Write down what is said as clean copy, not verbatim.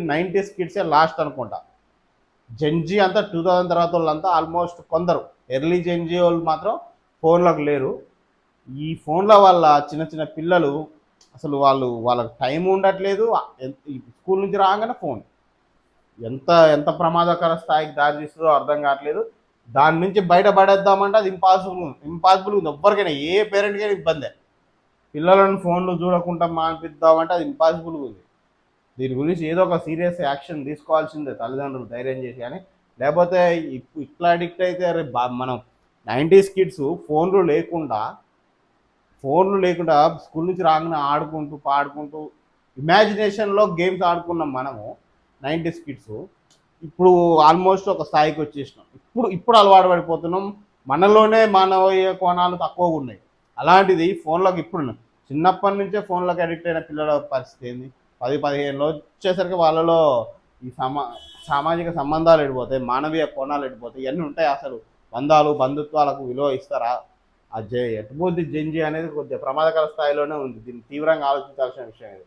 90s కిడ్సే last అనుకుంటా. Gen Z అంతా 2000 తర్వాత వాళ్ళంతా ఆల్మోస్ట్ కొందరు ఎర్లీ జెన్జీ వాళ్ళు మాత్రం ఫోన్లకు లేరు. ఈ ఫోన్ల వల్ల చిన్న చిన్న పిల్లలు అసలు వాళ్ళకి టైం ఉండట్లేదు. స్కూల్ నుంచి రాగానే ఫోన్ ఎంత ఎంత ప్రమాదకర స్థాయికి దారి తీస్తుందో అర్థం కావట్లేదు. దాని నుంచి బయటపడేద్దామంటే అది ఇంపాసిబుల్ ఉంది. ఎవ్వరికైనా ఏ పేరెంట్కైనా ఇబ్బందే. పిల్లలను ఫోన్లు చూడకుండా మానిపిద్దామంటే అది ఇంపాసిబుల్ ఉంది. దీని గురించి ఏదో ఒక సీరియస్ యాక్షన్ తీసుకోవాల్సిందే తల్లిదండ్రులు ధైర్యం చేసి. కానీ లేకపోతే ఇట్లా అడిక్ట్ అయితే మనం 90s కిడ్స్ ఫోన్లు లేకుండా స్కూల్ నుంచి రాగానే ఆడుకుంటూ పాడుకుంటూ ఇమాజినేషన్లో గేమ్స్ ఆడుకున్నాం మనము 90s కిడ్స్. ఇప్పుడు ఆల్మోస్ట్ ఒక స్థాయికి వచ్చేసినాం. ఇప్పుడు అలవాటు పడిపోతున్నాం. మనలోనే మానవీయ కోణాలు తక్కువగా ఉన్నాయి. అలాంటిది ఫోన్లకు ఇప్పుడు చిన్నప్పటి నుంచే ఫోన్లకు అడిక్ట్ అయిన పిల్లల పరిస్థితి ఏంది? 10-15 వచ్చేసరికి వాళ్ళలో ఈ సామాజిక సంబంధాలు ఎడిపోతాయి, మానవీయ కోణాలు ఎడిపోతాయి. ఇవన్నీ ఉంటాయి. అసలు బంధుత్వాలకు విలువ ఇస్తారా? ఎటుపోద్ది జెన్జీ అనేది కొద్దిగా ప్రమాదకర స్థాయిలోనే ఉంది. దీన్ని తీవ్రంగా ఆలోచించాల్సిన విషయం ఇది.